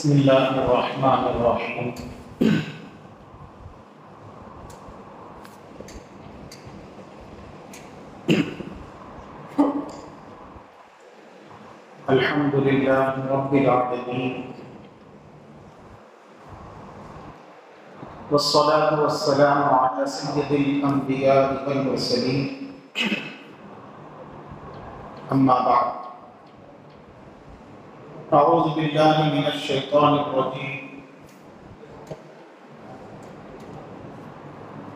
بسم اللہ الرحمن الرحیم۔ الحمد للہ رب العالمین، والصلاة والسلام علی سید الانبیاء والمرسلین، اما بعد، اعوذ باللہ من الشیطان الرجیم،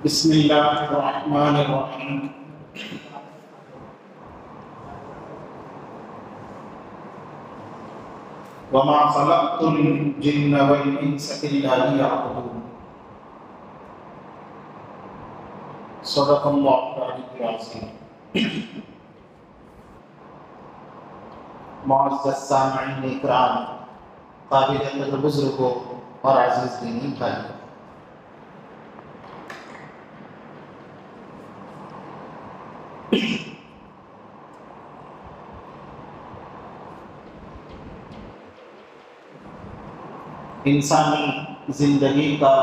بسم اللہ الرحمن الرحیم۔ وما خلقت الجن والانس الا ليعبدون، صدق اللہ العلی العظیم۔ معزز سامعین اکرام، قابل قدر بزرگوں اور عزیز دینی بھائیوں، انسانی زندگی کا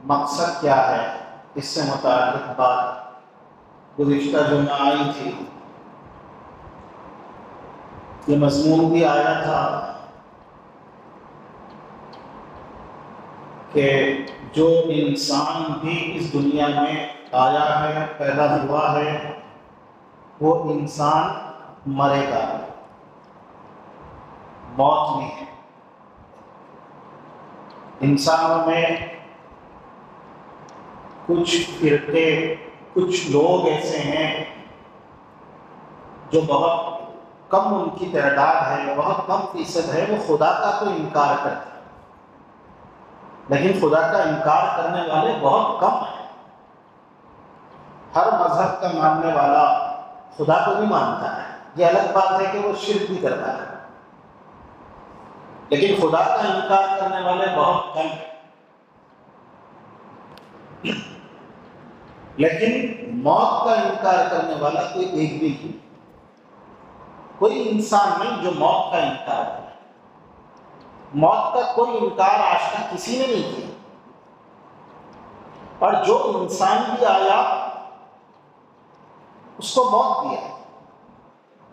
مقصد کیا ہے، اس سے متعلق بات گزشتہ جمعہ آئی تھی۔ یہ مضمون بھی آیا تھا کہ جو انسان بھی اس دنیا میں آیا ہے، پیدا ہوا ہے، وہ انسان مرے گا، موت نہیں ہے۔ انسانوں میں کچھ فرقے، کچھ لوگ ایسے ہیں جو بہت کم ان کی تعداد ہے، بہت کم فیصد ہے، وہ خدا کا تو انکار کرتے ہیں، لیکن خدا کا انکار کرنے والے بہت کم ہیں۔ ہر مذہب کا ماننے والا خدا کو بھی مانتا ہے، یہ الگ بات ہے کہ وہ شرک بھی کرتا ہے، لیکن خدا کا انکار کرنے والے بہت کم ہیں۔ لیکن موت کا انکار کرنے والا کوئی ایک بھی نہیں، کوئی انسان نہیں جو موت کا انکار کرے۔ موت کا کوئی انکار آج تک کسی نے نہیں کیا، اور جو انسان بھی آیا اس کو موت دیا،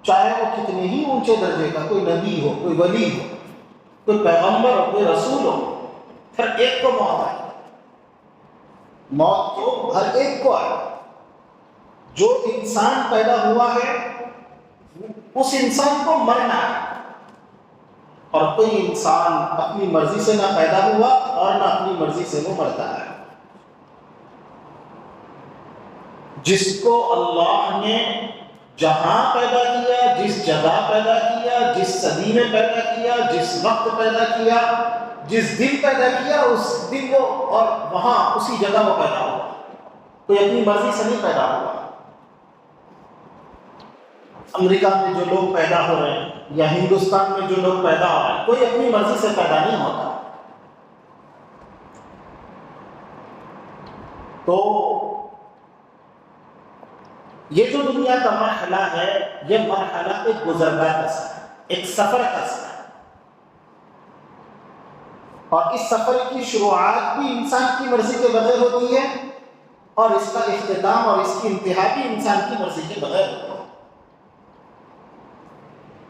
چاہے وہ کتنے ہی اونچے درجے کا کوئی نبی ہو، کوئی ولی ہو، کوئی پیغمبر ہو، کوئی رسول ہو، پھر ایک کو موت آئی۔ موت تو ہر ایک کو آئی۔ جو انسان پیدا ہوا ہے اس انسان کو مرنا ہے، اور کوئی انسان اپنی مرضی سے نہ پیدا ہوا اور نہ اپنی مرضی سے وہ مرتا ہے۔ جس کو اللہ نے جہاں پیدا کیا، جس جگہ پیدا کیا، جس صدی میں پیدا کیا، جس وقت پیدا کیا، جس دن پیدا کیا، اس دن وہ اور وہاں اسی جگہ وہ پیدا ہوا، کوئی اپنی مرضی سے نہیں پیدا ہوا۔ امریکہ میں جو لوگ پیدا ہو رہے ہیں یا ہندوستان میں جو لوگ پیدا ہو رہے ہیں، کوئی اپنی مرضی سے پیدا نہیں ہوتا۔ تو یہ جو دنیا کا مرحلہ ہے، یہ مرحلہ ایک گزرگاہ کا سا ہے، ایک سفر کا سا ہے، اور اس سفر کی شروعات بھی انسان کی مرضی کے بغیر ہوتی ہے، اور اس کا اختتام اور اس کی انتہا بھی انسان کی مرضی کے بغیر ہوتی ہے۔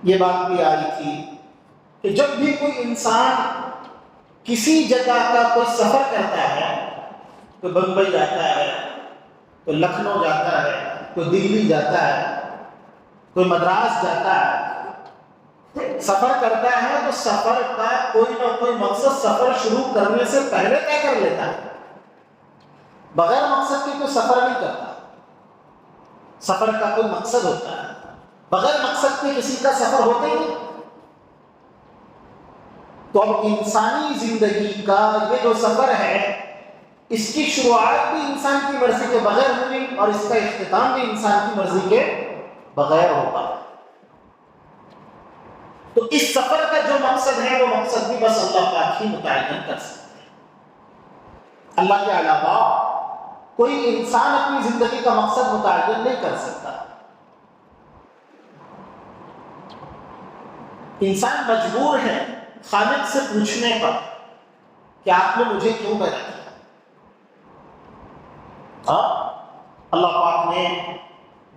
یہ بات بھی آئی تھی کہ جب بھی کوئی انسان کسی جگہ کا کوئی سفر کرتا ہے، کوئی بمبئی جاتا ہے، کوئی لکھنؤ جاتا ہے، کوئی دلی جاتا ہے، کوئی مدراس جاتا ہے، سفر کرتا ہے تو سفر کا کوئی نہ کوئی مقصد سفر شروع کرنے سے پہلے طے کر لیتا ہے۔ بغیر مقصد کے کوئی سفر نہیں کرتا، سفر کا کوئی مقصد ہوتا ہے، بغیر مقصد کے کسی کا سفر ہوتا ہی نہیں۔ تو اب انسانی زندگی کا یہ جو سفر ہے، اس کی شروعات بھی انسان کی مرضی کے بغیر ہوئی، اور اس کا اختتام بھی انسان کی مرضی کے بغیر ہوگا۔ تو اس سفر کا جو مقصد ہے، وہ مقصد بھی بس اللہ پاک ہی متعین کر سکتے ہیں۔ اللہ کے علاوہ کوئی انسان اپنی زندگی کا مقصد متعین نہیں کر سکتا۔ انسان مجبور ہے خالق سے پوچھنے پر کہ آپ نے مجھے کیوں پیدا کیا؟ اللہ پاک نے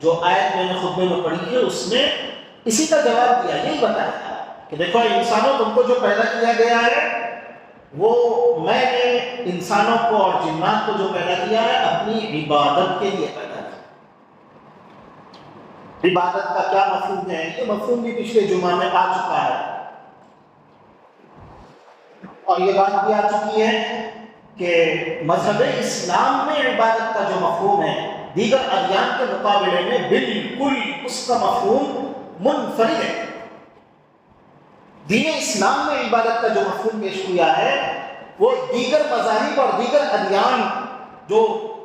جو آیت میں نے خطبے میں پڑھی ہے اس میں اسی کا جواب دیا، یہی بتایا کہ دیکھو انسانوں تم کو جو پیدا کیا گیا ہے وہ میں نے انسانوں کو اور جنات کو جو پیدا کیا ہے اپنی عبادت کے لیے پیدا کیا۔ عبادت کا کیا مفہوم ہے؟ یہ مفہوم بھی پچھلے جمعہ میں آ چکا ہے، اور یہ بات بھی آ چکی ہے کہ مذہب اسلام میں عبادت کا جو مفہوم ہے دیگر ادیان کے مقابلے میں بالکل اس کا مفہوم منفرد ہے۔ دین اسلام میں عبادت کا جو مفہوم پیش کیا ہے وہ دیگر مذاہب اور دیگر ادیان جو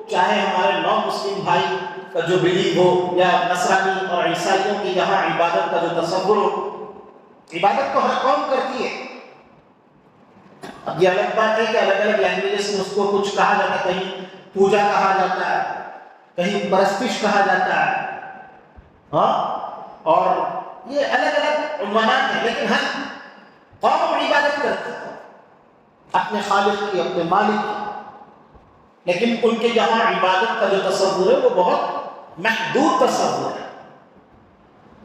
چاہے ہمارے نان مسلم بھائی کا جو بلیو ہو یا نصرانی اور عیسائیوں کی یہاں عبادت کا جو تصور ہو، عبادت تو ہر قوم کرتی ہے۔ اب یہ الگ بات ہے کہ الگ الگ لینگویجز میں اس کو کچھ کہا جاتا ہے، کہیں پوجا کہا جاتا ہے، کہیں پرستش کہا جاتا ہے، اور یہ الگ الگ عنوانات ہیں، لیکن ہر قوم عبادت کرتی ہے اپنے خالق کی، اپنے مالک کی، لیکن ان کے یہاں عبادت کا جو تصور ہے وہ بہت محدود تصور ہے۔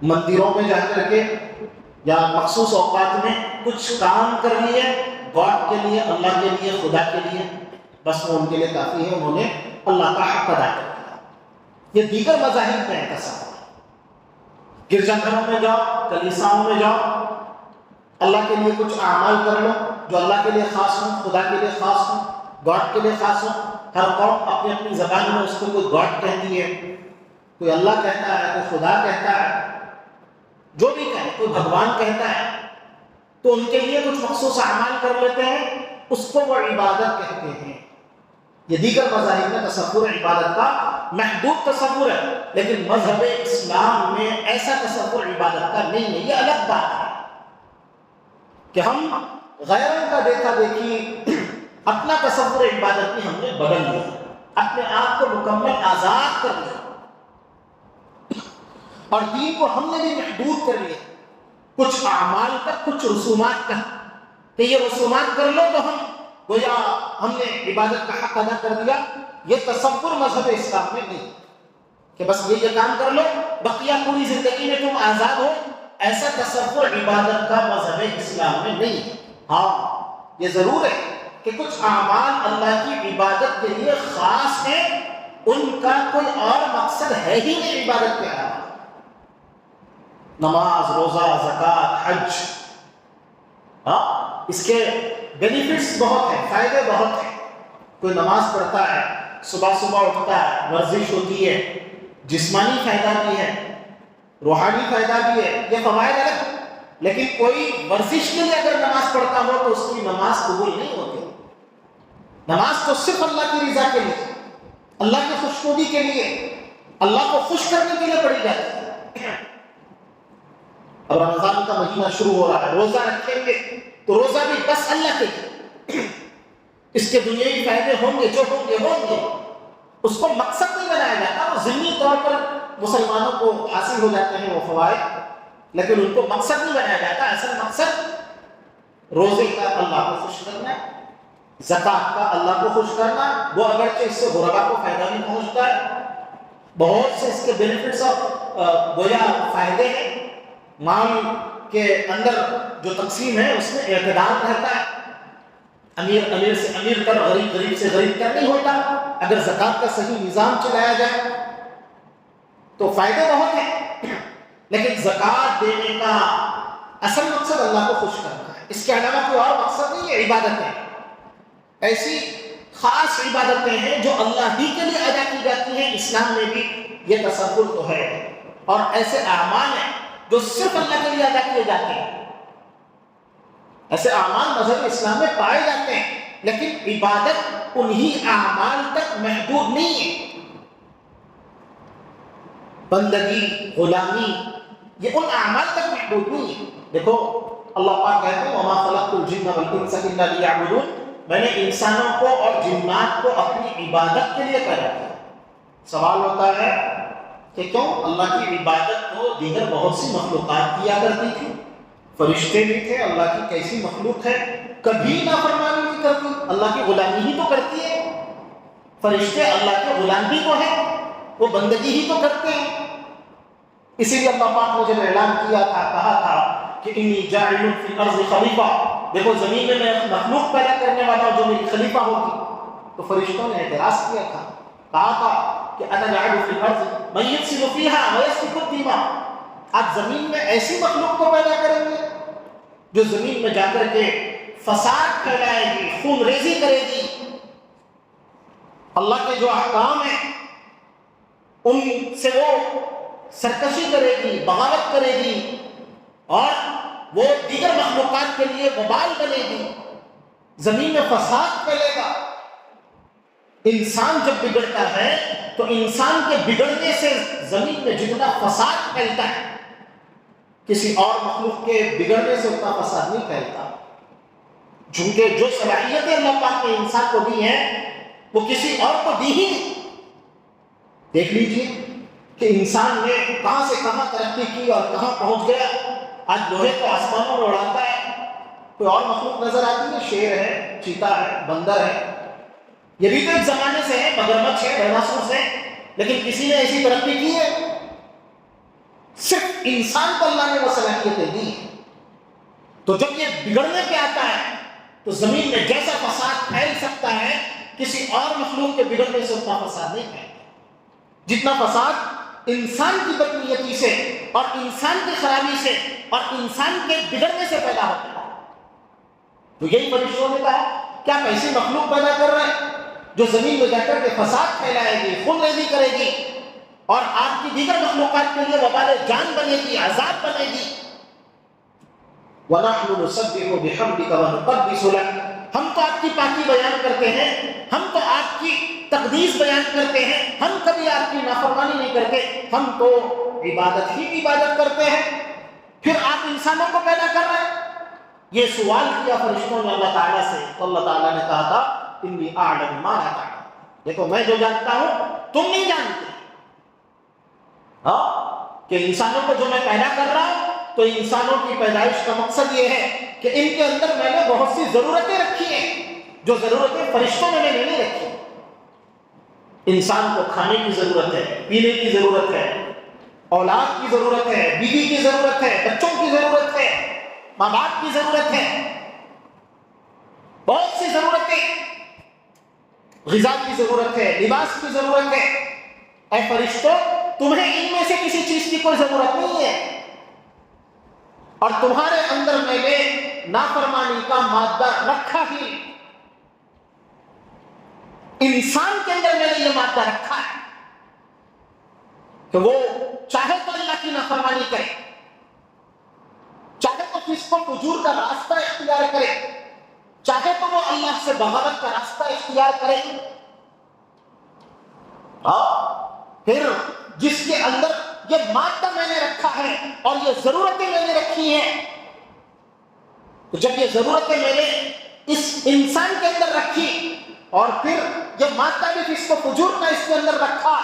مندروں میں جا کر کے یا مخصوص اوقات میں کچھ کام کر لیے گاڈ کے لیے، اللہ کے لیے، خدا کے لیے، بس وہ ان کے لیے کافی ہے، انہوں نے اللہ کا حق ادا کر دیا۔ یہ دیگر مذاہب میں تصور ہے۔ گرجا گھروں میں جاؤ، کلیساؤں میں جاؤ، اللہ کے لیے کچھ اعمال کر لو جو اللہ کے لیے خاص ہوں، خدا کے لیے خاص ہوں، گاڈ کے لیے خاص ہوں۔ ہر قوم اپنی اپنی زبان میں اس کو کوئی گاڈ کہتی ہے، کوئی اللہ کہتا ہے، کوئی خدا کہتا ہے، جو بھی کہے، کوئی بھگوان کہتا ہے، تو ان کے لیے کچھ مخصوص اعمال کر لیتے ہیں، اس کو وہ عبادت کہتے ہیں۔ یہ دیگر مذاہب میں تصور عبادت کا محدود تصور ہے، لیکن مذہب اسلام میں ایسا تصور عبادت کا نہیں ہے۔ یہ الگ بات ہے کہ ہم غیروں کا دیکھا دیکھی اپنا تصور عبادت میں ہم نے بدل لیا، اپنے آپ کو مکمل آزاد کر لیا، اور دین کو ہم نے بھی محدود کر لیا کچھ اعمال تک، کچھ رسومات تک، کہ یہ رسومات کر لو تو ہم گویا ہم نے عبادت کا حق ادا کر دیا۔ یہ تصور مذہب اسلام میں نہیں کہ بس یہ کام کر لو بقیہ پوری زندگی میں تم آزاد ہو، ایسا تصور عبادت کا مذہب اسلام میں نہیں ہے۔ ہاں یہ ضرور ہے کہ کچھ اعمال اللہ کی عبادت کے لیے خاص ہیں، ان کا کوئی اور مقصد ہے ہی نہیں عبادت کے علاوہ۔ نماز، روزہ، زکوٰۃ، حج، اس کے بینیفٹس بہت ہیں، فائدے بہت ہیں۔ کوئی نماز پڑھتا ہے، صبح صبح اٹھتا ہے، ورزش ہوتی ہے، جسمانی فائدہ بھی ہے، روحانی فائدہ بھی ہے، یہ فوائد الگ۔ لیکن کوئی ورزش کے لیے اگر نماز پڑھتا ہو تو اس کی نماز قبول نہیں ہوتی۔ نماز تو صرف اللہ کی رضا کے لیے، اللہ کی خوشنودی کے لیے، اللہ کو خوش کرنے کے لیے پڑھی جاتی ہے۔ اب رمضان کا مہینہ شروع ہو رہا ہے، روزہ رکھیں گے تو روزہ بھی بس اللہ کے لیے، اس کے دنیاوی فائدے ہوں گے جو ہوں گے، اس کو مقصد نہیں بنایا جاتا۔ وہ ضمنی طور پر مسلمانوں کو حاصل ہو جاتے ہیں وہ فوائد، لیکن ان کو مقصد نہیں بنایا جاتا۔ اصل مقصد روزے کا اللہ کو خوش کرنا، زکوٰۃ کا اللہ کو خوش کرنا، وہ اگرچہ اس سے غربا کو فائدہ نہیں پہنچتا ہے، بہت سے اس کے بینیفٹس اور گویا فائدے ہیں۔ مال کے اندر جو تقسیم ہے اس میں اعتدال رہتا ہے، امیر سے امیر کر، غریب سے غریب کر نہیں ہوتا۔ اگر زکوٰۃ کا صحیح نظام چلایا جائے تو فائدے بہت ہیں، لیکن زکوٰۃ دینے کا اصل مقصد اللہ کو خوش کرنا ہے، اس کے علاوہ کوئی اور مقصد نہیں ہے۔ عبادتیں ایسی خاص عبادتیں ہیں جو اللہ ہی کے لیے ادا کی جاتی ہیں، اسلام میں بھی یہ تصور تو ہے، اور ایسے اعمال ہیں جو صرف اللہ کے لیے ادا کیے جاتے ہیں، ایسے اعمال مذہب اسلام میں پائے جاتے ہیں، لیکن عبادت انہی اعمال تک محدود نہیں ہے۔ بندگی، غلامی، یہ ان اعمال تک محدود نہیں ہے۔ دیکھو اللہ پاک کہتے ہیں وَمَا خَلَقْتُ الْجِنَّ وَالْإِنسَ إِلَّا لِيَعْبُدُونَ، میں نے انسانوں کو اور جنات کو اپنی عبادت کے لیے پیدا کیا۔ سوال ہوتا ہے کہ کیوں؟ اللہ کی عبادت تو دیگر بہت سی مخلوقات کیا کرتی تھی، فرشتے بھی تھے، اللہ کی کیسی مخلوق ہے، کبھی نافرمانی نہیں کرتی، اللہ کی غلامی ہی تو کرتی ہے۔ فرشتے اللہ کے غلام بھی تو ہیں، وہ بندگی ہی تو کرتے ہیں۔ اسی لیے اللہ پاک نے جب اعلان کیا تھا، کہا تھا کہ انی جاعل فی الارض خلیفہ، دیکھو زمین میں میں مخلوق پیدا کرنے والا ہوں جو میری خلیفہ ہوگی، تو فرشتوں نے اعتراض کیا تھا، کہا تھا کہ اتجعل فی الارض من یفسد فیہا ویسفک الدماء، آپ زمین میں ایسی مخلوق کو پیدا کریں گے جو زمین میں جا کر کے فساد پھیلائے گی، خون ریزی کرے گی، اللہ کے جو احکام ہیں ان سے وہ سرکشی کرے گی، بغاوت کرے گی، اور وہ دیگر مخلوقات کے لیے وبال بنے گی، زمین میں فساد پھیلے گا۔ انسان جب بگڑتا ہے تو انسان کے بگڑنے سے زمین میں جتنا فساد پھیلتا ہے کسی اور مخلوق کے بگڑنے سے اتنا فساد نہیں پھیلتا، چونکہ جو صلاحیتیں اللہ پاک نے انسان کو دی ہیں وہ کسی اور کو دی ہی نہیں۔ دیکھ لیجئے کہ انسان نے کہاں سے کہاں ترقی کی اور کہاں پہنچ گیا، آج لوہے کو آسمانوں میں اڑاتا ہے، کوئی اور مخلوق نظر آتی ہے، شیر ہے، چیتا ہے، بندر ہے، یہ بھی تو ایک زمانے سے ہے، مگرمچھ ہے، ڈائناسور ہے، لیکن کسی نے ایسی ترقی کی ہے؟ صرف انسان کو اللہ نے وہ صلاحیتیں دی ہیں۔ تو جب یہ بگڑنے پہ آتا ہے تو زمین میں جیسا فساد پھیل سکتا ہے کسی اور مخلوق کے بگڑنے سے اتنا فساد نہیں پھیلتا جتنا فساد انسان کی بدنیتی سے اور انسان کی خرابی سے اور انسان کے بگڑنے سے پیدا ہوتا ہے۔ تو یہی فرشتوں نے کہا کہ آپ ایسی مخلوق پیدا کر رہے ہیں جو زمین میں جا کر کے فساد پھیلائے گی، خون ریزی کرے گی، اور آپ کی دیگر مخلوقات کے لیے وبال جان بنے گی، عذاب بنے گی۔ وَنَحْنُ نُسَبِّحُ بِحَمْدِكَ وَنُقَدِّسُ لَكَ، ہم تو آپ کی پاکی بیان کرتے ہیں، ہم تو آپ کی تقدیس بیان کرتے ہیں، ہم کبھی آپ کی نافرمانی نہیں کرتے، ہم تو عبادت ہی عبادت کرتے ہیں، پھر آپ انسانوں کو پیدا کر رہے ہیں۔ یہ سوال کیا فرشتوں نے اللہ تعالیٰ سے، تو اللہ تعالیٰ نے کہا تھا انی اعلم ما لا تعلمون، دیکھو میں جو جانتا ہوں تم نہیں جانتے، کہ انسانوں کو جو میں پیدا کر رہا ہوں تو انسانوں کی پیدائش کا مقصد یہ ہے کہ ان کے اندر میں نے بہت سی ضرورتیں رکھی ہیں جو ضرورتیں فرشتوں میں نے نہیں رکھی۔ انسان کو کھانے کی ضرورت ہے، پینے کی ضرورت ہے، اولاد کی ضرورت ہے، بیوی کی ضرورت ہے، بچوں کی ضرورت ہے، ماں باپ کی ضرورت ہے، بہت سی ضرورتیں، غذا کی ضرورت ہے، لباس کی ضرورت ہے۔ اے فرشتوں، تمہیں ان میں سے کسی چیز کی کوئی ضرورت نہیں ہے، اور تمہارے اندر میں نے نافرمانی کا مادہ رکھا ہی، انسان کے اندر میں نے یہ مادہ رکھا ہے کہ وہ چاہے تو اللہ کی نافرمانی کرے، چاہے تو فسق و فجور کا راستہ اختیار کرے، چاہے تو وہ اللہ سے بغاوت کا راستہ اختیار کرے۔ پھر جس کے اندر یہ مادہ میں نے رکھا ہے اور یہ ضرورتیں میں نے رکھی ہیں، تو جب یہ ضرورتیں میں نے اس انسان کے اندر رکھی اور پھر یہ مادہ بھی فسق و فجور کا اس کے اندر رکھا،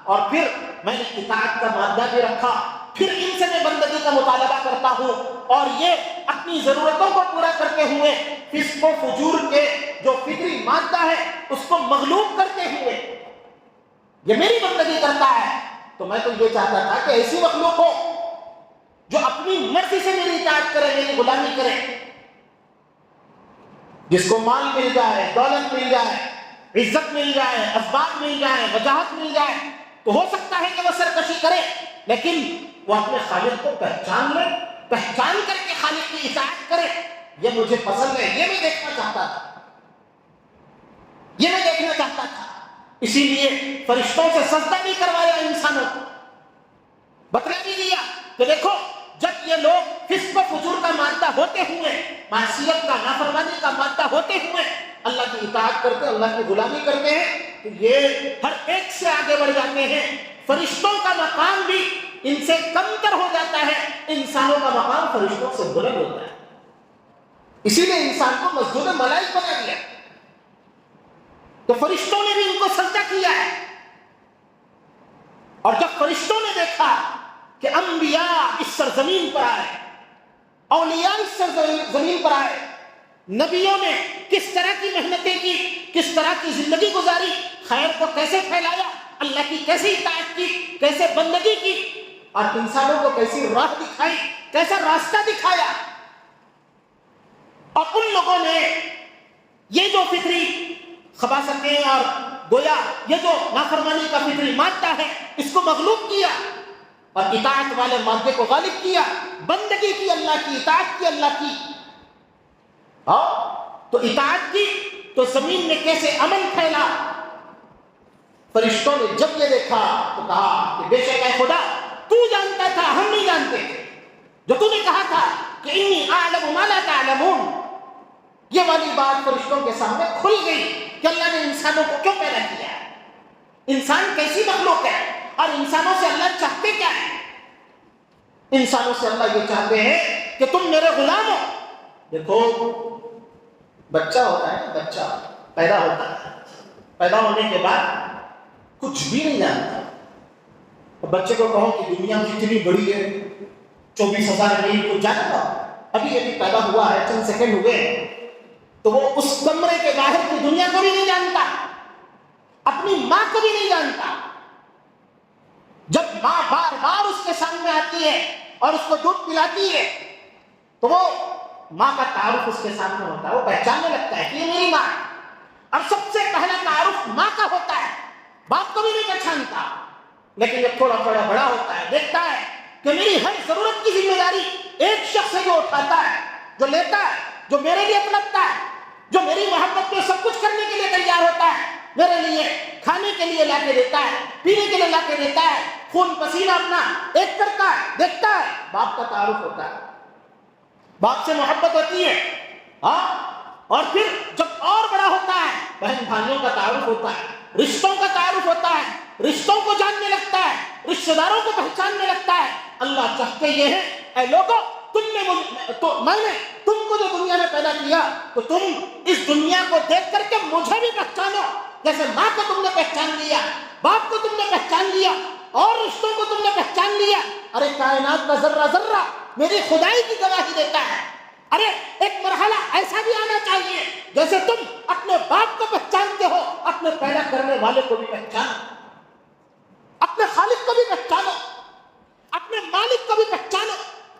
اور پھر میں نے اطاعت کا مادہ بھی رکھا، پھر ان سے میں بندگی کا مطالبہ کرتا ہوں، اور یہ اپنی ضرورتوں کو پورا کرتے ہوئے فسق و فجور کے جو فطری مادہ ہے اس کو مغلوب کرتے ہوئے یہ میری بندگی کرتا ہے۔ تو میں تو یہ چاہتا تھا کہ ایسی مخلوق ہو جو اپنی مرضی سے میری اطاعت کرے، میری غلامی کرے، جس کو مال مل جائے، دولت مل جائے، عزت مل جائے، اسباب مل جائے، وجاہت مل جائے، تو ہو سکتا ہے کہ وہ سرکشی کرے، لیکن وہ اپنے خالق کو پہچان لے، پہچان کر کے خالق کی اطاعت کرے۔ یہ مجھے پسند ہے، یہ میں دیکھنا چاہتا تھا، یہ میں دیکھنا چاہتا تھا۔ اسی لیے فرشتوں سے سجدہ بھی کروایا، انسانوں کو بتلا بھی دیا کہ دیکھو جب یہ لوگ فسق و فجور کا مادہ ہوتے ہوئے، معصیت کا، نافرمانی کا مادہ ہوتے ہوئے اللہ کی اطاعت کرتے، اللہ کی غلامی کرتے ہیں، تو یہ ہر ایک سے آگے بڑھ جاتے ہیں۔ فرشتوں کا مقام بھی ان سے کم تر ہو جاتا ہے، انسانوں کا مقام فرشتوں سے بلند ہوتا ہے۔ اسی لیے انسان کو مسجود ملائک بنا دیا، تو فرشتوں نے بھی ان کو سجدہ کیا ہے۔ اور جب فرشتوں نے دیکھا کہ انبیاء اس سرزمین پر آئے، اولیاء اس زمین پر آئے، نبیوں نے کس طرح کی محنتیں کی، کس طرح کی زندگی گزاری، خیر کو کیسے پھیلایا، اللہ کی کیسی اطاعت کی، کیسے بندگی کی، اور انسانوں کو کیسی راہ دکھائی، کیسا راستہ دکھایا۔ اور ان لوگوں نے یہ جو فطری خباثتیں اور گویا یہ جو نافرمانی کا فطری مادہ ہے اس کو مغلوب کیا اور اطاعت والے مادے کو غالب کیا، بندگی کی اللہ کی، اطاعت کی اللہ کی۔ تو اطاعت کی تو زمین میں کیسے امن پھیلا۔ فرشتوں نے جب یہ دیکھا تو کہا کہ بے شک اے خدا تو جانتا تھا، ہم نہیں جانتے تھے، جو تو نے کہا تھا کہ انی اعلم ما لا تعلمون، یہ والی بات فرشتوں کے سامنے کھل گئی کہ اللہ نے انسانوں کو کیوں پیدا کیا ہے، انسان کیسی مخلوق ہے، اور انسانوں سے اللہ چاہتے کیا ہے۔ انسانوں سے اللہ یہ چاہتے ہیں کہ تم میرے غلام ہو۔ دیکھو بچہ ہوتا ہے، بچہ پیدا ہوتا ہے، پیدا ہونے کے بعد کچھ بھی نہیں جانتا۔ بچے کو کہو کہ دنیا کتنی بڑی ہے، 24,000 میل کو جانے گا، ابھی ابھی پیدا ہوا ہے، چند سیکنڈ ہوئے، تو وہ اس کمرے کے باہر کی دنیا کو بھی نہیں جانتا، اپنی ماں کو بھی نہیں جانتا۔ جب ماں بار بار اس کے سامنے آتی ہے اور اس کو دودھ پلاتی ہے تو وہ ماں کا تعارف اس کے سامنے ہوتا ہے، وہ پہچاننے لگتا ہے کہ یہ میری ماں ہے۔ اور سب سے پہلا تعارف ماں کا ہوتا ہے، باپ کو بھی نہیں پہچانتا، لیکن جب تھوڑا تھوڑا بڑا ہوتا ہے دیکھتا ہے کہ میری ہر ضرورت کی ذمہ داری ایک شخص ہے جو اٹھاتا ہے، جو لیتا ہے، جو میرے لیے اپناتا ہے، جو میری محبت میں سب کچھ کرنے کے لیے تیار ہوتا ہے، میرے لیے کھانے کے لیے لا کے دیتا ہے، پینے کے لیے لا کے دیتا ہے، خون پسینہ اپنا ایک کرتا ہے، دیکھتا ہے۔ باپ کا تعارف ہوتا ہے، باپ سے محبت ہوتی ہے، اور پھر جب اور بڑا ہوتا ہے بہن بھائیوں کا تعارف ہوتا ہے، رشتوں کا تعارف ہوتا ہے، رشتوں کو جاننے لگتا ہے، رشتہ داروں کو پہچاننے لگتا ہے۔ اللہ چاہتے یہ ہے اے لوگوں میں نے تم کو جو دنیا میں پیدا کیا تو تم اس دنیا کو دیکھ کر کے مجھے بھی پہچانو، جیسے ماں کو تم نے پہچان لیا، باپ کو تم نے پہچان لیا، اور رشتوں کو تم نے پہچان لیا۔ ارے کائنات کا ذرہ ذرہ میری خدائی کی گواہی دیتا ہے۔ ارے ایک مرحلہ ایسا بھی آنا چاہیے جیسے تم اپنے باپ کو پہچانتے ہو، اپنے پیدا کرنے والے کو بھی پہچانو، اپنے خالق کو بھی پہچانو، اپنے مالک کو بھی پہچانو۔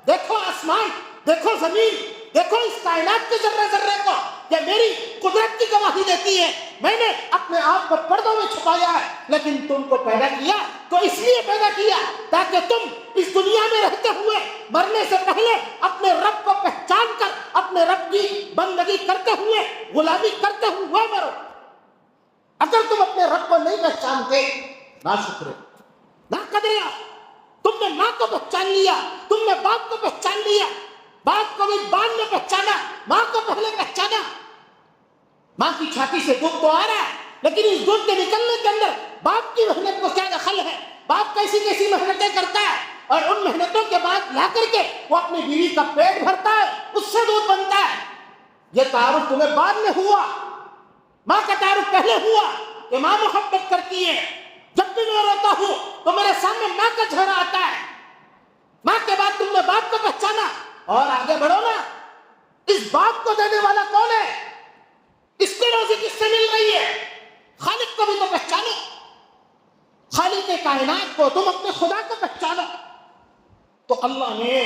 دیکھو آسمان، دیکھو زمین، دیکھو اس کائنات کے ذرے ذرے کو، یہ میری قدرت کی گواہی دیتی ہے۔ میں نے اپنے آپ کو پردوں میں چھپایا ہے، لیکن تم کو پیدا کیا تو اس لیے پیدا کیا تاکہ تم اس دنیا میں رہتے ہوئے مرنے سے پہلے اپنے رب کو پہچان کر اپنے رب کی بندگی کرتے ہوئے، غلامی کرتے ہوئے مرو۔ اگر تم اپنے رب کو نہیں پہچانتے، ناشکرے، ناقدرے، تم نے ماں کو پہچان لیا، تم نے باپ کو پہچان لیا، باپ کو بھی بعد میں پہچانا، ماں کو پہلے پہچانا۔ ماں کی چھاتی سے دودھ تو آ رہا ہے، لیکن اس دودھ کے نکلنے کے اندر باپ کی محنت کو کیا دخل ہے؟ باپ کیسی کیسی محنتیں کرتا ہے، اور ان محنتوں کے بعد لا کر کے وہ اپنی بیوی کا پیٹ بھرتا ہے، اس سے دودھ بنتا ہے۔ یہ تعارف تمہیں بعد میں ہوا، ماں کا تعارف پہلے ہوا کہ ماں محبت کرتی ہے۔ جب بھی میں روتا ہوں تو میرے سامنے ماں کا چہرہ آتا ہے۔ ماں کے بعد تم نے باپ کو پہچانا، اور آگے بڑھو نا، اس باپ کو دینے والا کون ہے؟ اس کو روزی کس سے مل رہی ہے؟ خالق کو بھی تو پہچانو، خالق کائنات کو، تم اپنے خدا کو پہچانو۔ تو اللہ نے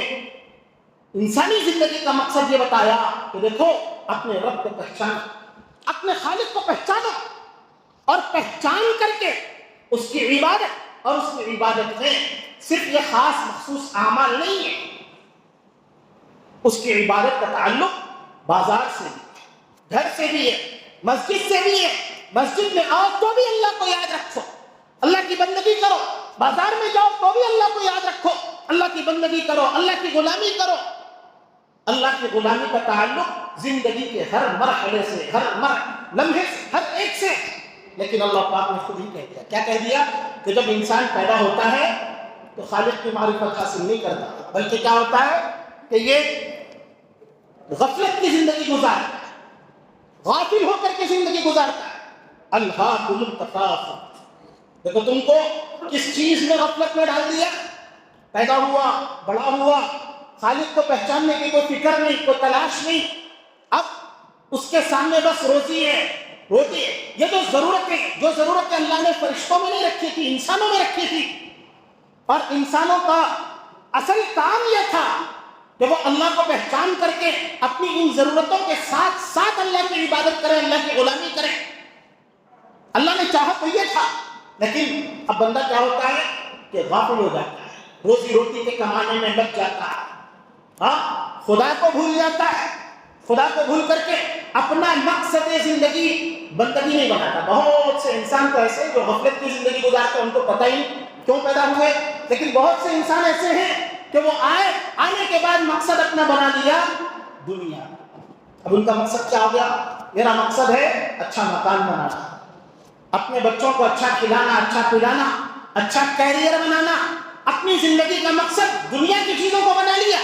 انسانی زندگی کا مقصد یہ بتایا کہ دیکھو اپنے رب کو پہچانو، اپنے خالق کو پہچانو، اور پہچان کر کے اس کی عبادت، اور اس کی عبادت میں صرف یہ خاص مخصوص اعمال نہیں ہے، اس کی عبادت کا تعلق بازار سے بھی، گھر سے بھی ہے، مسجد سے بھی ہے۔ مسجد میں آؤ تو بھی اللہ کو یاد رکھو، اللہ کی بندگی کرو، بازار میں جاؤ تو بھی اللہ کو یاد رکھو، اللہ کی بندگی کرو، اللہ کی غلامی کرو۔ اللہ کی غلامی کا تعلق زندگی کے ہر مرحلے سے، ہر لمحے سے، ہر ایک سے۔ لیکن اللہ پاک نے خود ہی کہہ دیا، کیا کہہ دیا؟ کہ جب انسان پیدا ہوتا ہے تو خالق کی معرفت حاصل نہیں کرتا، بلکہ کیا ہوتا ہے کہ یہ غفلت کی زندگی گزارتا ہے، غافل ہو کر کے زندگی گزارتا ہے۔ الہاکم التکاثر، دیکھو تم کو کس چیز میں غفلت میں ڈال دیا؟ پیدا ہوا، بڑا ہوا، خالق کو پہچاننے کی کوئی فکر نہیں، کوئی تلاش نہیں، اب اس کے سامنے بس روزی ہے، روٹی ہے۔ یہ جو ضرورتیں اللہ نے فرشتوں میں نہیں رکھی تھی، انسانوں میں رکھی تھی، اور انسانوں کا اصل کام یہ تھا کہ وہ اللہ کو پہچان کر کے اپنی ان ضرورتوں کے ساتھ ساتھ اللہ کی عبادت کریں، اللہ کی غلامی کریں۔ اللہ نے چاہا تو یہ تھا، لیکن اب بندہ کیا ہوتا ہے کہ غافل ہو جاتا ہے، روزی روٹی کے کمانے میں لگ جاتا ہے، ہاں، خدا کو بھول جاتا ہے، خدا کو بھول کر کے اپنا مقصد زندگی بندگی نہیں بناتا۔ بہت سے انسان تو ایسے جو غفلت کی زندگی گزارتے ہیں، ان کو پتہ ہی کیوں پیدا ہوئے، لیکن بہت سے انسان ایسے ہیں کہ وہ آنے کے بعد مقصد اپنا بنا لیا دنیا۔ اب ان کا مقصد کیا ہو گیا؟ میرا مقصد ہے اچھا مکان بنانا، اپنے بچوں کو اچھا کھلانا، اچھا پلانا، اچھا کیریئر بنانا۔ اپنی زندگی کا مقصد دنیا کی چیزوں کو بنا لیا،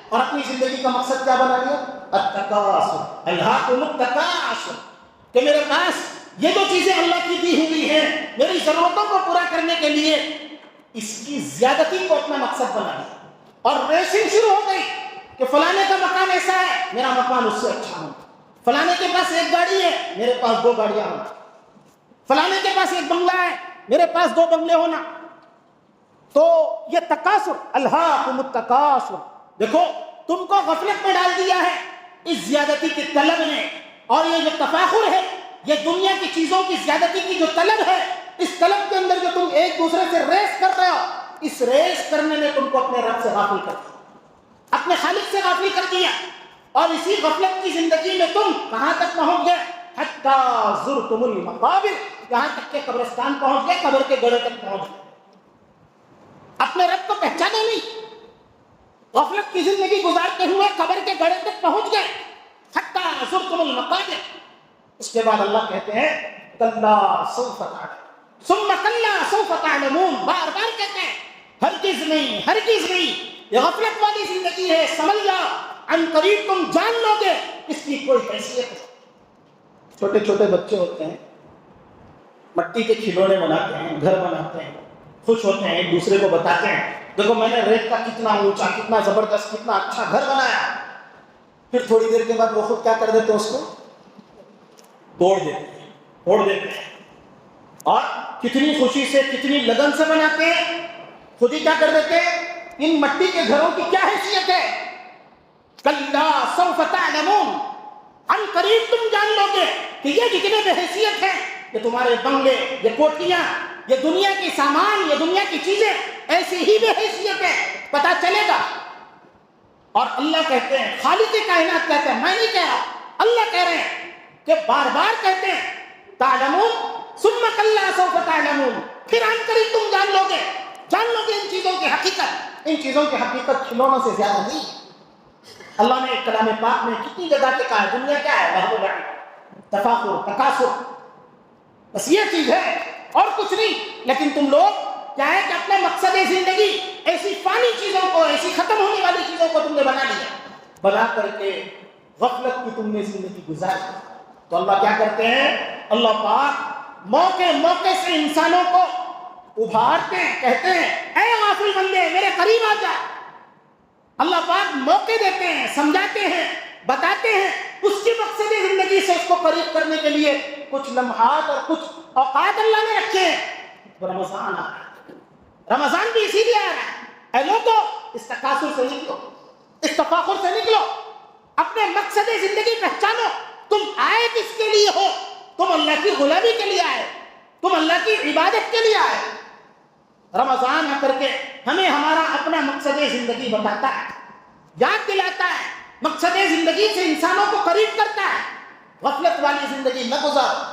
اور اپنی زندگی کا مقصد کیا بنا لیا؟ التکاثر، الہاکم التکاثر، کہ میرے پاس یہ جو چیزیں اللہ کی دی ہوئی ہیں میری ضرورتوں کو پورا کرنے کے لیے، اس کی زیادتی کو اپنا مقصد بنا لیا، اور ریسنگ شروع ہو گئی کہ فلانے کا مکان ایسا ہے، میرا مکان اس سے اچھا ہو، فلانے کے پاس ایک گاڑی ہے، میرے پاس 2 گاڑیاں ہونا، فلانے کے پاس ایک بنگلہ ہے، میرے پاس 2 بنگلے ہونا۔ تو یہ تکاثر، الہاکم التکاثر، دیکھو تم کو غفلت میں ڈال دیا ہے اس زیادتی کی طلب نے، اور یہ جو تفاخر ہے، یہ دنیا کی چیزوں کی زیادتی کی جو طلب ہے، اس طلب کے اندر جو تم ایک دوسرے سے ریس کر رہے ہو، اس ریس کرنے نے تم کو اپنے رب سے غافل کر دیا، اپنے خالق سے غافل کر دیا، اور اسی غفلت کی زندگی میں تم کہاں تک پہنچ گئے؟ حتی زرتم المقابر، یہاں تک کہ قبرستان پہنچ گئے، قبر کے گڑھے تک پہنچ گئے، اپنے رب کو پہچانے نہیں، غفلت کی زندگی گزارتے ہوئے قبر کے گڑھے تک پہنچ گئے، حتی زرتم المقابر۔ اس کے بعد اللہ کہتے ہیں کلا سوف تعلمون، ثم کلا سوف تعلمون، بار بار کہتے ہیں ہرگز نہیں، ہرگز نہیں، یہ غفلت والی زندگی ہے، سمجھ جاؤ ان قریب تم جان لو گے اس کی کوئی حیثیت ہے۔ چھوٹے چھوٹے بچے ہوتے ہیں، مٹی کے کھلونے بناتے ہیں، گھر بناتے ہیں، خوش ہوتے ہیں، ایک دوسرے کو بتاتے ہیں دیکھو میں نے ریت کا کتنا اونچا، کتنا زبردست، کتنا اچھا گھر بنایا۔ پھر تھوڑی دیر کے بعد وہ خود کیا کر دیتے ہیں؟ اس کو توڑ دیتے ہیں، اور کتنی خوشی سے، کتنی لگن سے بناتے ہیں، خود ہی کیا کر دیتے ہیں؟ ان مٹی کے گھروں کی کیا حیثیت ہے؟ کلا سوف تعلمون، ان قریب تم جان لو گے کہ یہ جتنے بے حیثیت ہیں، یہ تمہارے بنگلے، یہ کوٹیاں، یہ دنیا کی سامان، یہ دنیا کی چیزیں ایسی ہی بے حیثیت ہے، پتہ چلے گا۔ اور اللہ کہتے ہیں، خالق کائنات کہتے ہیں، میں نہیں کہہ رہا، اللہ کہہ رہے ہیں کہ بار بار کہتے ہیں تعلمون ثم کلا سوف تعلمون، پھر ان قریب تم جان لو گے ان چیزوں کی حقیقت۔ ان چیزوں کی حقیقت کھلونوں سے زیادہ نہیں۔ اللہ نے کلام پاک میں کتنی جگہ پہ کہا ہے دنیا کیا ہے؟ لہو و لعب، تفاخر، تکاثر، بس یہ چیز ہے اور کچھ نہیں۔ لیکن تم لوگ کیا ہے کہ اپنے مقصد زندگی ایسی فانی چیزوں کو، ایسی ختم ہونے والی چیزوں کو تم نے بنا لیا، بنا کر کے غفلت کی تم نے زندگی گزاری۔ تو اللہ کیا کرتے ہیں؟ اللہ پاک موقع سے انسانوں کو ابھارتے ہیں، کہتے ہیں اے غافل بندے میرے قریب آ جا۔ اللہ پاک موقع دیتے ہیں، سمجھاتے ہیں، بتاتے ہیں، اس کی مقصد زندگی سے اس کو قریب کرنے کے لیے کچھ لمحات اور کچھ اوقات اللہ نے رکھے ہیں۔ رمضان آ رہا ہے، رمضان بھی اسی لیے آ رہا ہے۔ اے لوگو اس تکاثر سے نکلو، اس تفاخر سے نکلو، اپنے مقصد زندگی پہچانو۔ تم آئے کس کے لیے ہو؟ تم اللہ کی غلامی کے لیے آئے، تم اللہ کی عبادت کے لیے آئے۔ رمضان آ کر کے ہمیں ہمارا اپنا مقصد زندگی بتاتا ہے، یاد دلاتا ہے، مقصد زندگی سے انسانوں کو قریب کرتا ہے۔ غفلت والی زندگی نہ گزارو،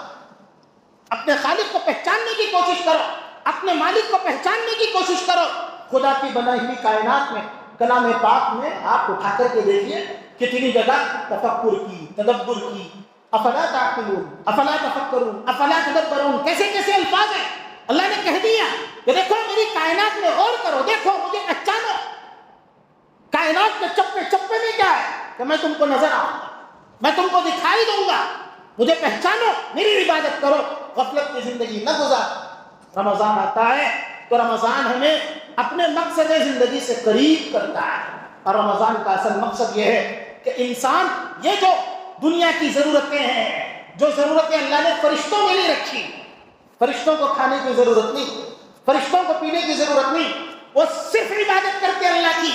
اپنے خالق کو پہچاننے کی کوشش کرو، اپنے مالک کو پہچاننے کی کوشش کرو۔ خدا کی بنائی ہوئی کائنات میں، کلام پاک میں آپ اٹھا کر کے دیکھیے کتنی جگہ تفکر کی، تدبر کی، افلا تعقلون، افلا تفکرون، افلا تدبرون، کیسے کیسے الفاظ ہیں۔ اللہ نے کہہ دیا کہ دیکھو میری کائنات میں غور کرو، دیکھو مجھے پہچانو۔ کائنات کے چپے چپے میں کیا ہے کہ میں تم کو نظر آؤں گا، میں تم کو دکھائی دوں گا، مجھے پہچانو، میری عبادت کرو، غفلت کی زندگی نہ گزار۔ رمضان آتا ہے تو رمضان ہمیں اپنے مقصد زندگی سے قریب کرتا ہے، اور رمضان کا اصل مقصد یہ ہے کہ انسان یہ جو دنیا کی ضرورتیں ہیں، جو ضرورتیں اللہ نے فرشتوں میں نہیں رکھی، فرشتوں کو کھانے کی ضرورت نہیں، فرشتوں کو پینے کی ضرورت نہیں، وہ صرف عبادت کرتے اللہ کی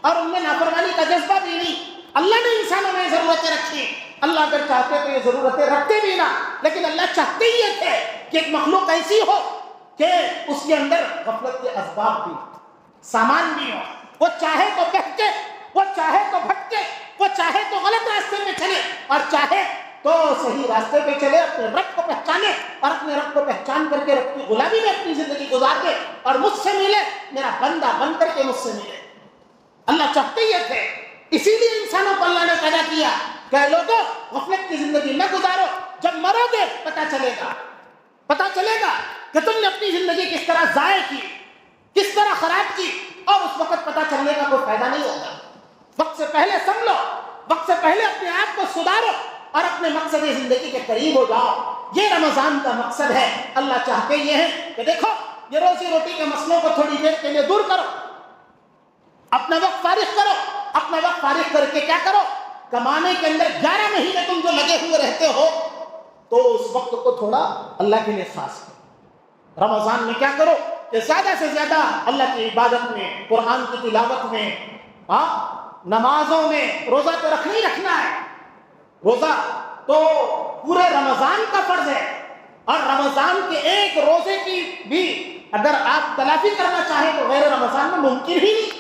اور ان میں نافرمانی کا جذبہ بھی نہیں۔ اللہ نے انسانوں میں ضرورتیں رکھی، اللہ اگر چاہتے تو یہ ضرورتیں رکھتے بھی نہ، لیکن اللہ چاہتے ہی یہ تھے کہ ایک مخلوق ایسی ہو کہ اس کے اندر غفلت کے اسباب بھی، سامان بھی ہو، وہ چاہے تو بہکے، وہ چاہے تو بھٹکے، وہ چاہے تو غلط راستے میں چلے اور چاہے تو صحیح راستے پہ چلے، اپنے رب کو پہچانے اور اپنے رب کو پہچان کر کے رب کی غلامی میں اپنی زندگی گزار دے اور مجھ سے ملے، میرا بندہ بن کر کے مجھ سے ملے۔ اللہ چاہتے ہی تھے، اسی لیے انسانوں کو اللہ نے پیدا کیا کہ لوگوں غفلت کی زندگی نہ گزارو، جب مرو گے پتہ چلے گا کہ تم نے اپنی زندگی کس طرح ضائع کی، کس طرح خراب کی، اور اس وقت پتہ چلنے کا کوئی فائدہ نہیں ہوگا۔ وقت سے پہلے سمجھ لو، وقت سے پہلے اپنے آپ کو سدھارو اور اپنے مقصد زندگی کے قریب ہو جاؤ۔ یہ رمضان کا مقصد ہے۔ اللہ چاہتے یہ ہیں کہ دیکھو یہ روزی روٹی کے مسئلوں کو تھوڑی دیر کے لیے دور کرو، اپنا وقت فارغ کرو، اپنا وقت فارغ کر کے کیا کرو، کمانے کے اندر 11 مہینے تم جو لگے ہوئے رہتے ہو تو اس وقت کو تھوڑا اللہ کے لیے خاص کرو۔ رمضان میں کیا کرو کہ زیادہ سے زیادہ اللہ کی عبادت میں، قرآن کی تلاوت میں، نمازوں میں، روزہ تو رکھنا ہی رکھنا ہے، روزہ تو پورے رمضان کا فرض ہے، اور رمضان کے ایک روزے کی بھی اگر آپ تلافی کرنا چاہیں تو غیر رمضان میں ممکن ہی نہیں۔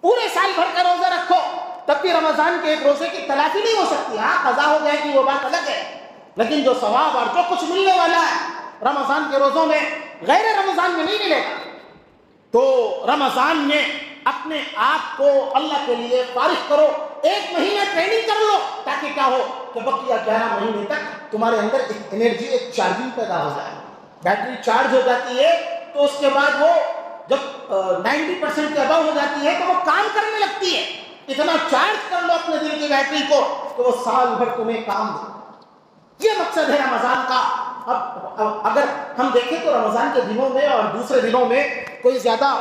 پورے سال بھر کا روزہ رکھو تب بھی رمضان کے ایک روزے کی تلافی نہیں ہو سکتی۔ ہاں قضا ہو جائے گی وہ بات الگ ہے، لیکن جو ثواب اور جو کچھ ملنے والا ہے رمضان کے روزوں میں غیر رمضان میں نہیں ملے گا۔ تو رمضان میں اپنے آپ کو اللہ کے لیے فارغ کرو، 1 مہینہ ٹریننگ کر لو تاکہ کیا ہو کہ بقیہ 11 مہینے تک تمہارے اندر ایک انرجی، ایک چارجنگ پیدا ہو جائے، بیٹری چارج ہو جاتی ہے تو اس کے بعد وہ جب 90% کے ابو ہو جاتی ہے تو وہ کام کرنے لگتی ہے۔ اتنا چارج کر لو اپنے دل کی بیٹری کو کہ وہ سال بھر تمہیں کام دے۔ یہ مقصد ہے رمضان کا۔ اب اگر ہم دیکھیں تو رمضان کے دنوں میں اور دوسرے دنوں میں کوئی زیادہ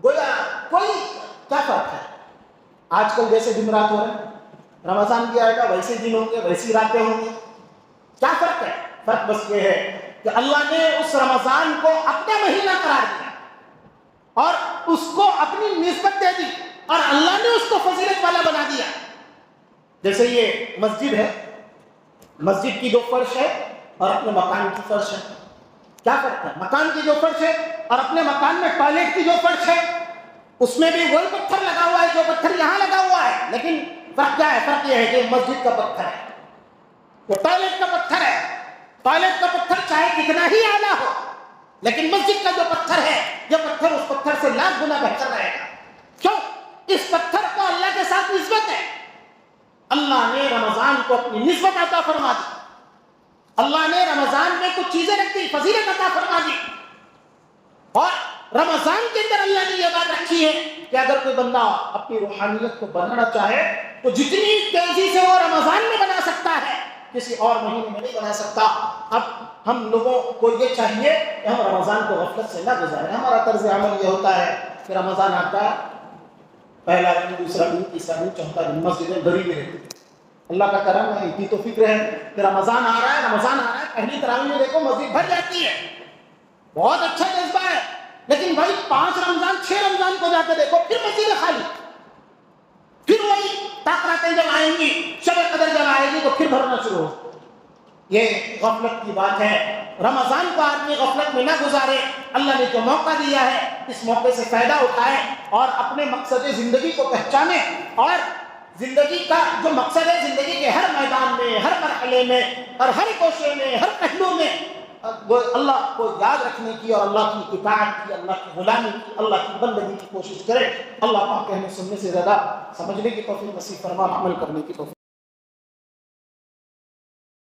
گویا کوئی کیا فرق ہے؟ آج کل جیسے دن رات ہو رہے ہیں، رمضان بھی آئے گا ویسے دن ہوں گے، ویسی راتیں ہوں گی، کیا فرق ہے؟ فرق بس یہ ہے کہ اللہ نے اس رمضان کو اپنا مہینہ قرار دیا اور اس کو اپنی نسبت دے دی اور اللہ نے اس کو فضیلت والا بنا دیا۔ جیسے یہ مسجد ہے، مسجد کی جو فرش ہے اور اپنے مکان کی فرش ہے، کیا فرق ہے؟ مکان کی جو فرش ہے اور اپنے مکان میں ٹوائلٹ کی جو فرش ہے اس میں بھی وہی پتھر لگا ہوا ہے جو پتھر یہاں لگا ہوا ہے، لیکن فرق کیا ہے؟ فرق یہ ہے کہ مسجد کا پتھر ہے، وہ ٹوائلٹ کا پتھر ہے۔ ٹوائلٹ کا پتھر چاہے کتنا ہی اعلیٰ ہو، لیکن مسجد کا جو پتھر ہے یہ پتھر اس پتھر سے لاکھ گنا بہتر رہے گا۔ کیوں؟ اس پتھر کو اللہ کے ساتھ نسبت ہے۔ اللہ نے رمضان کو اپنی نسبت عطا فرما دی، اللہ نے رمضان میں کچھ چیزیں رکھ دی، فضیلت عطا فرما دی، اور رمضان کے اندر اللہ نے یہ بات رکھی ہے کہ اگر کوئی بندہ اپنی روحانیت کو بنانا چاہے تو جتنی تیزی سے وہ رمضان میں بنا سکتا ہے کسی اور مہینے میں نہیں بنا سکتا۔ اب ہم لوگوں کو یہ چاہیے کہ ہم رمضان کو غفلت سے نہ گزاریں۔ ہمارا طرز عمل یہ ہوتا ہے کہ رمضان آتا ہے، پہلا دن، دوسرا دن، تیسرا دن، چوتھا دن مسجدیں بھری ہوئی رہتی ہیں۔ اللہ کا کرم ہے، اتنی تو فکر ہے کہ رمضان آ رہا ہے، رمضان آ رہا ہے، پہلی تراویح میں دیکھو مسجد بھر جاتی ہے، بہت اچھا جذبہ ہے، لیکن بھائی 5 رمضان 6 رمضان کو جا کے دیکھو پھر مسجدیں خالی، پھر وہی تاکراتیں جب آئیں گی، شب قدر جب آئے گی تو پھر بھرنا شروع ہو۔ یہ غفلت کی بات ہے۔ رمضان کو آدمی غفلت میں نہ گزارے، اللہ نے جو موقع دیا ہے اس موقع سے فائدہ اٹھائے اور اپنے مقصد زندگی کو پہچانے، اور زندگی کا جو مقصد ہے زندگی کے ہر میدان میں، ہر مرحلے میں اور ہر کوشے میں، ہر پہلو میں وہ اللہ کو یاد رکھنے کی اور اللہ کی اطاعت کی، اللہ کی غلامی کی، اللہ کی بندگی کی کوشش کرے۔ اللہ پاک کہنے سننے سے زیادہ سمجھنے کی توفیق نصیب فرما، عمل کرنے کی توفیق۔